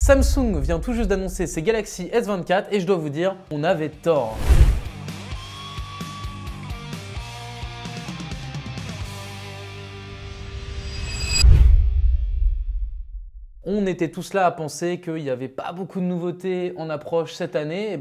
Samsung vient tout juste d'annoncer ses Galaxy S24 et je dois vous dire, on avait tort. On était tous là à penser qu'il n'y avait pas beaucoup de nouveautés en approche cette année, et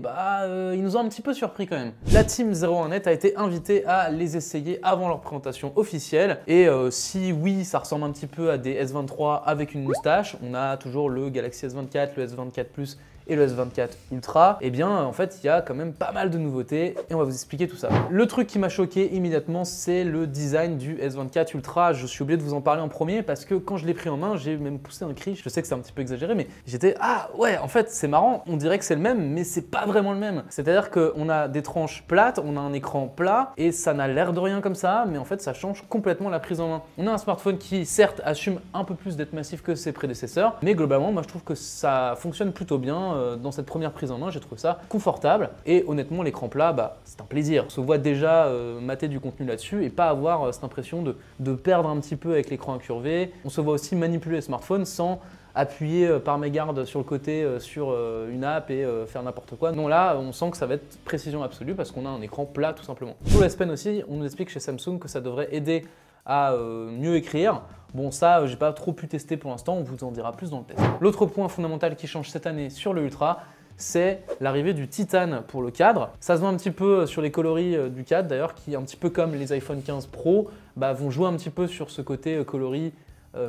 ils nous ont un petit peu surpris quand même. La team 01net a été invitée à les essayer avant leur présentation officielle, et si oui, ça ressemble un petit peu à des S23 avec une moustache, on a toujours le Galaxy S24, le S24 Plus et le S24 Ultra, et bien en fait il y a quand même pas mal de nouveautés et on va vous expliquer tout ça. Le truc qui m'a choqué immédiatement, c'est le design du S24 Ultra. Je suis obligé de vous en parler en premier parce que quand je l'ai pris en main, j'ai même poussé un cri. Je sais que c'est un petit peu exagéré, mais j'étais ah ouais, en fait c'est marrant, on dirait que c'est le même, mais c'est pas vraiment le même. C'est-à-dire qu'on a des tranches plates, on a un écran plat et ça n'a l'air de rien comme ça, mais en fait ça change complètement la prise en main. On a un smartphone qui certes assume un peu plus d'être massif que ses prédécesseurs, mais globalement moi je trouve que ça fonctionne plutôt bien. Dans cette première prise en main, j'ai trouvé ça confortable et honnêtement l'écran plat, c'est un plaisir. On se voit déjà mater du contenu là-dessus et pas avoir cette impression de perdre un petit peu avec l'écran incurvé. On se voit aussi manipuler le smartphone sans appuyer par mégarde sur le côté sur une app et faire n'importe quoi. Non, là on sent que ça va être précision absolue parce qu'on a un écran plat tout simplement. Pour le S Pen aussi, on nous explique chez Samsung que ça devrait aider à mieux écrire. Bon, ça, j'ai pas trop pu tester pour l'instant, on vous en dira plus dans le test. L'autre point fondamental qui change cette année sur le Ultra, c'est l'arrivée du titane pour le cadre. Ça se voit un petit peu sur les coloris du cadre d'ailleurs, qui un petit peu comme les iPhone 15 Pro, vont jouer un petit peu sur ce côté coloris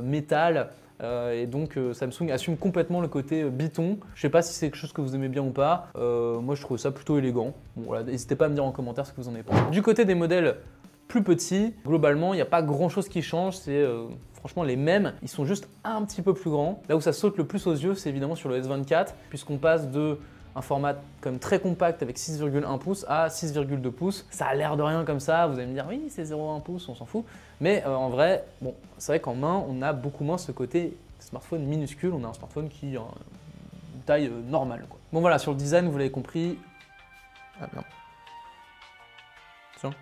métal. Et donc Samsung assume complètement le côté biton. Je sais pas si c'est quelque chose que vous aimez bien ou pas. Moi, je trouve ça plutôt élégant. Bon, voilà, n'hésitez pas à me dire en commentaire ce que vous en avez pensé. Du côté des modèles plus petits, globalement, il n'y a pas grand chose qui change, c'est franchement les mêmes, ils sont juste un petit peu plus grands. Là où ça saute le plus aux yeux, c'est évidemment sur le S24, puisqu'on passe de un format comme très compact avec 6,1 pouces à 6,2 pouces. Ça a l'air de rien comme ça, vous allez me dire oui c'est 0,1 pouce, on s'en fout. Mais en vrai, bon, c'est vrai qu'en main, on a beaucoup moins ce côté smartphone minuscule, on a un smartphone qui a une taille normale, quoi. Bon voilà, sur le design, vous l'avez compris. Ah merde. Attention.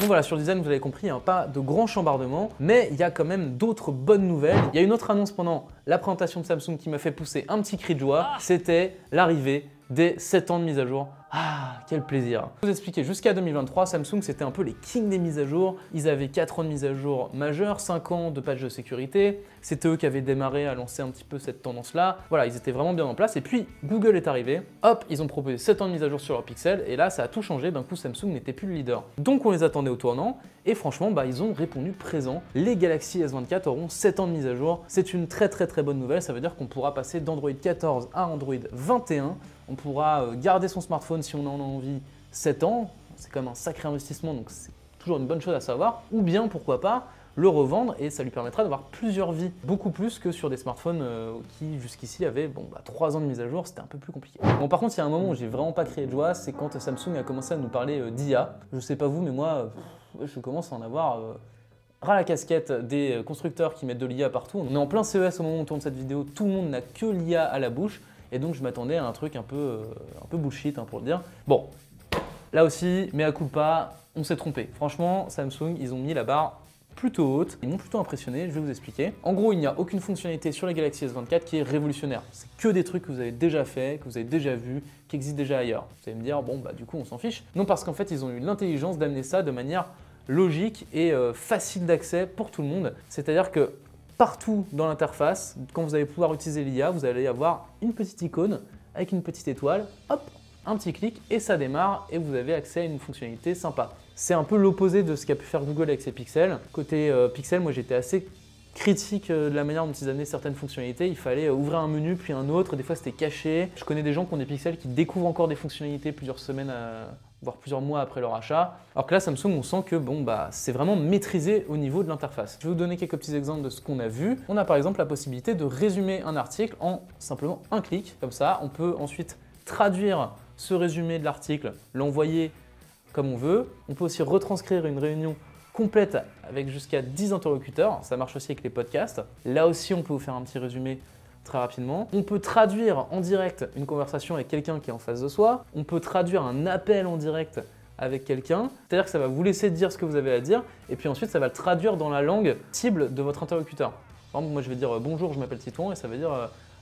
Donc voilà, sur le design, vous avez compris, pas de grand chambardement, mais il y a quand même d'autres bonnes nouvelles. Il y a une autre annonce pendant la présentation de Samsung qui m'a fait pousser un petit cri de joie, c'était l'arrivée des 7 ans de mise à jour. Ah, quel plaisir! Je vais vous expliquer, jusqu'à 2023, Samsung c'était un peu les kings des mises à jour. Ils avaient 4 ans de mise à jour majeures, 5 ans de patch de sécurité. C'était eux qui avaient démarré à lancer un petit peu cette tendance-là. Voilà, ils étaient vraiment bien en place. Et puis, Google est arrivé. Hop, ils ont proposé 7 ans de mise à jour sur leur Pixel. Et là, ça a tout changé. D'un coup, Samsung n'était plus le leader. Donc, on les attendait au tournant. Et franchement, ils ont répondu présent. Les Galaxy S24 auront 7 ans de mise à jour. C'est une très bonne nouvelle. Ça veut dire qu'on pourra passer d'Android 14 à Android 21. On pourra garder son smartphone si on en a envie 7 ans. C'est quand même un sacré investissement, donc c'est toujours une bonne chose à savoir. Ou bien, pourquoi pas, le revendre et ça lui permettra d'avoir plusieurs vies. Beaucoup plus que sur des smartphones qui, jusqu'ici, avaient 3 ans de mise à jour, c'était un peu plus compliqué. Bon, par contre, il y a un moment où j'ai vraiment pas crié de joie, c'est quand Samsung a commencé à nous parler d'IA. Je sais pas vous, mais moi, je commence à en avoir ras la casquette des constructeurs qui mettent de l'IA partout. On est en plein CES au moment où on tourne cette vidéo, tout le monde n'a que l'IA à la bouche. Et donc je m'attendais à un truc un peu bullshit pour le dire. Bon, là aussi, mea culpa, on s'est trompé. Franchement, Samsung, ils ont mis la barre plutôt haute. Ils m'ont plutôt impressionné, je vais vous expliquer. En gros, il n'y a aucune fonctionnalité sur les Galaxy S24 qui est révolutionnaire. C'est que des trucs que vous avez déjà fait, que vous avez déjà vu, qui existent déjà ailleurs. Vous allez me dire, bon, du coup, on s'en fiche. Non, parce qu'en fait, ils ont eu l'intelligence d'amener ça de manière logique et facile d'accès pour tout le monde. C'est-à-dire que partout dans l'interface, quand vous allez pouvoir utiliser l'IA, vous allez avoir une petite icône avec une petite étoile, hop, un petit clic et ça démarre et vous avez accès à une fonctionnalité sympa. C'est un peu l'opposé de ce qu'a pu faire Google avec ses Pixels. Côté Pixel, moi j'étais assez critique de la manière dont ils amenaient certaines fonctionnalités. Il fallait ouvrir un menu puis un autre, des fois c'était caché. Je connais des gens qui ont des Pixels qui découvrent encore des fonctionnalités plusieurs semaines voire plusieurs mois après leur achat. Alors que là, Samsung, on sent que c'est vraiment maîtrisé au niveau de l'interface. Je vais vous donner quelques petits exemples de ce qu'on a vu. On a par exemple la possibilité de résumer un article en simplement un clic. Comme ça, on peut ensuite traduire ce résumé de l'article, l'envoyer comme on veut. On peut aussi retranscrire une réunion complète avec jusqu'à 10 interlocuteurs. Ça marche aussi avec les podcasts. Là aussi, on peut vous faire un petit résumé très rapidement. On peut traduire en direct une conversation avec quelqu'un qui est en face de soi. On peut traduire un appel en direct avec quelqu'un. C'est-à-dire que ça va vous laisser dire ce que vous avez à dire et puis ensuite ça va le traduire dans la langue cible de votre interlocuteur. Par exemple, moi je vais dire bonjour, je m'appelle Titouan et ça veut dire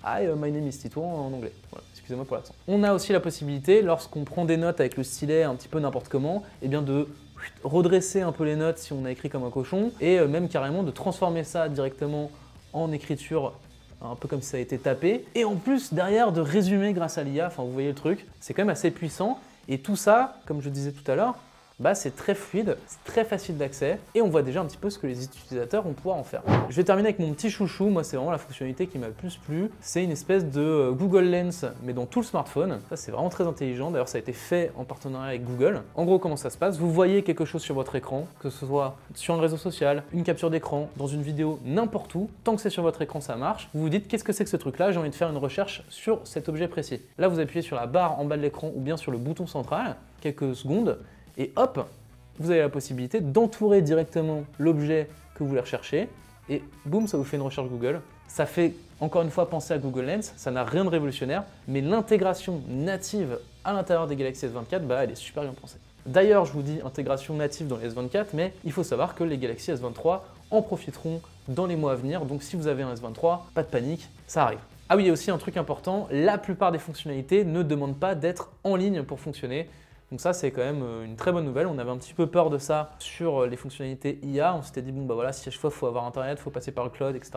Hi, my name is Titouan en anglais. Voilà, excusez-moi pour l'accent. On a aussi la possibilité, lorsqu'on prend des notes avec le stylet un petit peu n'importe comment, eh bien de redresser un peu les notes si on a écrit comme un cochon et même carrément de transformer ça directement en écriture un peu comme si ça a été tapé et en plus derrière de résumer grâce à l'IA, enfin vous voyez le truc, c'est quand même assez puissant et tout ça, comme je disais tout à l'heure, bah, c'est très fluide, c'est très facile d'accès et on voit déjà un petit peu ce que les utilisateurs vont pouvoir en faire. Je vais terminer avec mon petit chouchou, moi c'est vraiment la fonctionnalité qui m'a le plus plu, c'est une espèce de Google Lens mais dans tout le smartphone. Ça c'est vraiment très intelligent, d'ailleurs ça a été fait en partenariat avec Google. En gros comment ça se passe, vous voyez quelque chose sur votre écran, que ce soit sur un réseau social, une capture d'écran, dans une vidéo, n'importe où, tant que c'est sur votre écran ça marche, vous vous dites qu'est-ce que c'est que ce truc là, j'ai envie de faire une recherche sur cet objet précis. Là vous appuyez sur la barre en bas de l'écran ou bien sur le bouton central, quelques secondes, et hop, vous avez la possibilité d'entourer directement l'objet que vous voulez rechercher et boum, ça vous fait une recherche Google. Ça fait encore une fois penser à Google Lens, ça n'a rien de révolutionnaire, mais l'intégration native à l'intérieur des Galaxy S24, bah, elle est super bien pensée. D'ailleurs, je vous dis intégration native dans les S24, mais il faut savoir que les Galaxy S23 en profiteront dans les mois à venir, donc si vous avez un S23, pas de panique, ça arrive. Ah oui, il y a aussi un truc important, la plupart des fonctionnalités ne demandent pas d'être en ligne pour fonctionner. Donc ça, c'est quand même une très bonne nouvelle. On avait un petit peu peur de ça sur les fonctionnalités IA. On s'était dit, bon bah voilà, si à chaque fois, il faut avoir Internet, il faut passer par le cloud, etc.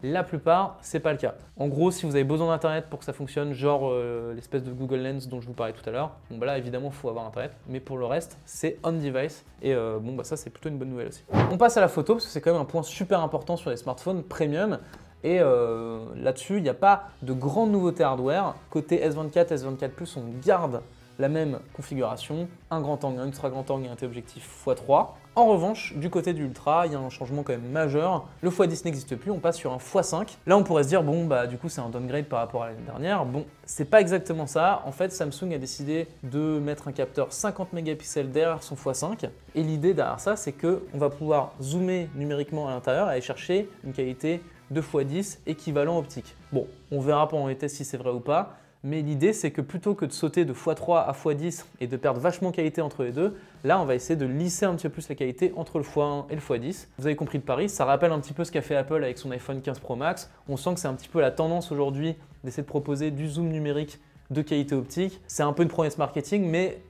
La plupart, c'est pas le cas. En gros, si vous avez besoin d'Internet pour que ça fonctionne, genre l'espèce de Google Lens dont je vous parlais tout à l'heure, bon bah là, évidemment, il faut avoir Internet. Mais pour le reste, c'est on-device. Et bon bah ça, c'est plutôt une bonne nouvelle aussi. On passe à la photo, parce que c'est quand même un point super important sur les smartphones premium. Et là-dessus, il n'y a pas de grandes nouveautés hardware. Côté S24, S24+, on garde la même configuration, un grand angle, un ultra grand angle et un téléobjectif x3. En revanche, du côté du Ultra, il y a un changement quand même majeur. Le x10 n'existe plus, on passe sur un x5. Là, on pourrait se dire, bon, bah du coup, c'est un downgrade par rapport à l'année dernière. Bon, c'est pas exactement ça. En fait, Samsung a décidé de mettre un capteur 50 mégapixels derrière son x5. Et l'idée derrière ça, c'est qu'on va pouvoir zoomer numériquement à l'intérieur et aller chercher une qualité de x10 équivalent optique. Bon, on verra pendant les tests si c'est vrai ou pas. Mais l'idée, c'est que plutôt que de sauter de x3 à x10 et de perdre vachement qualité entre les deux, là, on va essayer de lisser un petit peu plus la qualité entre le x1 et le x10. Vous avez compris le pari, ça rappelle un petit peu ce qu'a fait Apple avec son iPhone 15 Pro Max. On sent que c'est un petit peu la tendance aujourd'hui d'essayer de proposer du zoom numérique de qualité optique. C'est un peu une promesse marketing, mais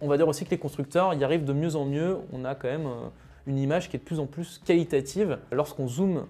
on va dire aussi que les constructeurs y arrivent de mieux en mieux. On a quand même une image qui est de plus en plus qualitative lorsqu'on zoome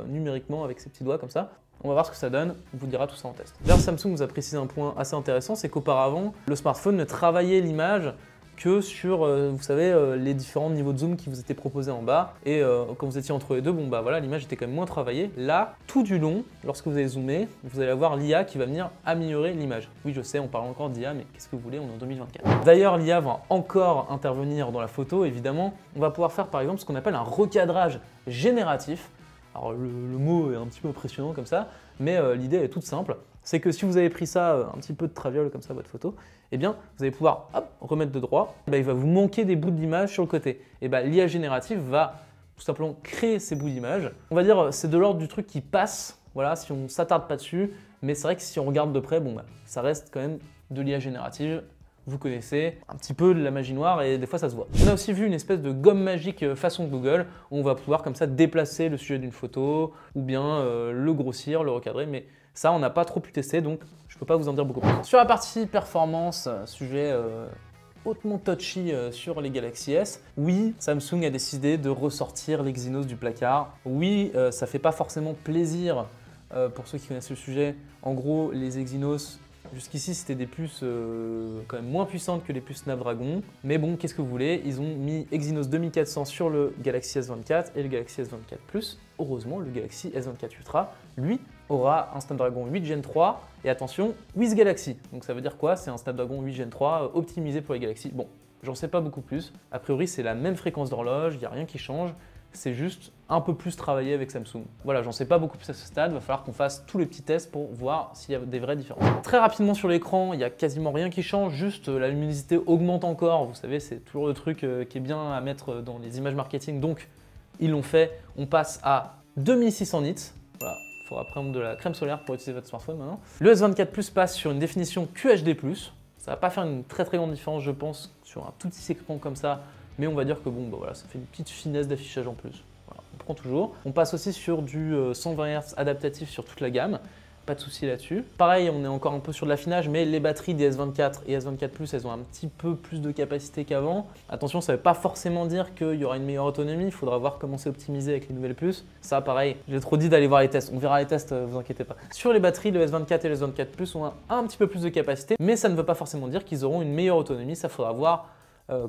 numériquement avec ses petits doigts comme ça. On va voir ce que ça donne, on vous dira tout ça en test. D'ailleurs, Samsung nous a précisé un point assez intéressant, c'est qu'auparavant, le smartphone ne travaillait l'image que sur, vous savez, les différents niveaux de zoom qui vous étaient proposés en bas. Et quand vous étiez entre les deux, bon bah voilà, l'image était quand même moins travaillée. Là, tout du long, lorsque vous allez zoomer, vous allez avoir l'IA qui va venir améliorer l'image. Oui, je sais, on parle encore d'IA, mais qu'est-ce que vous voulez, on est en 2024. D'ailleurs, l'IA va encore intervenir dans la photo, évidemment. On va pouvoir faire par exemple ce qu'on appelle un recadrage génératif. Alors le mot est un petit peu impressionnant comme ça, mais l'idée est toute simple. C'est que si vous avez pris ça, un petit peu de traviole comme ça, votre photo, eh bien vous allez pouvoir hop, remettre de droit, et bien, il va vous manquer des bouts d'image sur le côté. Et bien l'IA générative va tout simplement créer ces bouts d'image. On va dire c'est de l'ordre du truc qui passe, voilà, si on ne s'attarde pas dessus, mais c'est vrai que si on regarde de près, bon, bah, ça reste quand même de l'IA générative. Vous connaissez un petit peu de la magie noire et des fois ça se voit. On a aussi vu une espèce de gomme magique façon Google où on va pouvoir comme ça déplacer le sujet d'une photo ou bien le grossir, le recadrer, mais ça on n'a pas trop pu tester donc je ne peux pas vous en dire beaucoup plus. Sur la partie performance, sujet hautement touchy sur les Galaxy S, oui, Samsung a décidé de ressortir l'Exynos du placard. Oui, ça fait pas forcément plaisir pour ceux qui connaissent le sujet. En gros, les Exynos, jusqu'ici, c'était des puces quand même moins puissantes que les puces Snapdragon. Mais bon, qu'est-ce que vous voulez? Ils ont mis Exynos 2400 sur le Galaxy S24 et le Galaxy S24 Plus. Heureusement, le Galaxy S24 Ultra, lui, aura un Snapdragon 8 Gen 3 et attention, with Galaxy. Donc ça veut dire quoi? C'est un Snapdragon 8 Gen 3 optimisé pour les Galaxy. Bon, j'en sais pas beaucoup plus. A priori, c'est la même fréquence d'horloge, il n'y a rien qui change. C'est juste un peu plus travaillé avec Samsung. Voilà, j'en sais pas beaucoup plus à ce stade, il va falloir qu'on fasse tous les petits tests pour voir s'il y a des vraies différences. Très rapidement sur l'écran, il n'y a quasiment rien qui change, juste la luminosité augmente encore. Vous savez, c'est toujours le truc qui est bien à mettre dans les images marketing, donc ils l'ont fait. On passe à 2600 nits. Voilà, il faudra prendre de la crème solaire pour utiliser votre smartphone maintenant. Le S24 Plus passe sur une définition QHD+. Ça va pas faire une très grande différence, je pense, sur un tout petit écran comme ça. Mais on va dire que bon, bah voilà, ça fait une petite finesse d'affichage en plus. Voilà, on prend toujours. On passe aussi sur du 120 Hz adaptatif sur toute la gamme. Pas de souci là-dessus. Pareil, on est encore un peu sur de l'affinage, mais les batteries des S24 et S24 Plus, elles ont un petit peu plus de capacité qu'avant. Attention, ça ne veut pas forcément dire qu'il y aura une meilleure autonomie. Il faudra voir comment c'est optimisé avec les nouvelles puces. Ça, pareil, j'ai trop dit d'aller voir les tests. On verra les tests, vous inquiétez pas. Sur les batteries, le S24 et le S24 Plus ont un petit peu plus de capacité, mais ça ne veut pas forcément dire qu'ils auront une meilleure autonomie. Ça faudra voir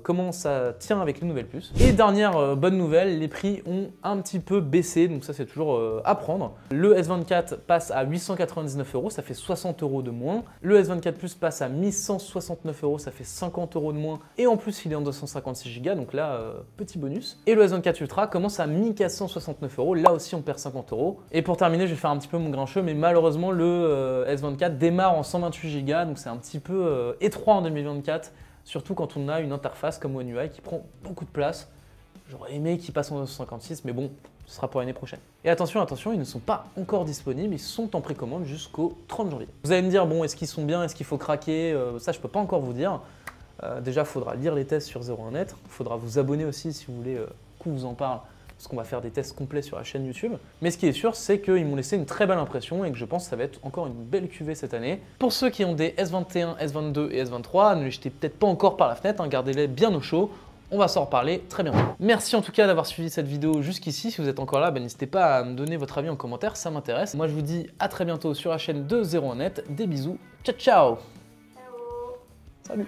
comment ça tient avec les nouvelles puces. Et dernière bonne nouvelle, les prix ont un petit peu baissé, donc ça c'est toujours à prendre. Le S24 passe à 899 €, ça fait 60 € de moins. Le S24 Plus passe à 1169 €, ça fait 50 € de moins. Et en plus il est en 256 Go, donc là petit bonus. Et le S24 Ultra commence à 1469 €, là aussi on perd 50 €. Et pour terminer, je vais faire un petit peu mon grincheux, mais malheureusement le S24 démarre en 128 Go, donc c'est un petit peu étroit en 2024. Surtout quand on a une interface comme One UI qui prend beaucoup de place. J'aurais aimé qu'il passe en 256, mais bon, ce sera pour l'année prochaine. Et attention, attention, ils ne sont pas encore disponibles, ils sont en précommande jusqu'au 30 janvier. Vous allez me dire, bon, est-ce qu'ils sont bien, est-ce qu'il faut craquer? Ça, je ne peux pas encore vous dire. Déjà, il faudra lire les tests sur 01net. Il faudra vous abonner aussi si vous voulez qu'on vous en parle, parce qu'on va faire des tests complets sur la chaîne YouTube. Mais ce qui est sûr, c'est qu'ils m'ont laissé une très belle impression et que je pense que ça va être encore une belle cuvée cette année. Pour ceux qui ont des S21, S22 et S23, ne les jetez peut-être pas encore par la fenêtre, hein, gardez-les bien au chaud. On va s'en reparler très bientôt. Merci en tout cas d'avoir suivi cette vidéo jusqu'ici. Si vous êtes encore là, n'hésitez pas à me donner votre avis en commentaire, ça m'intéresse. Moi je vous dis à très bientôt sur la chaîne de 01net. Des bisous, ciao ciao. Salut.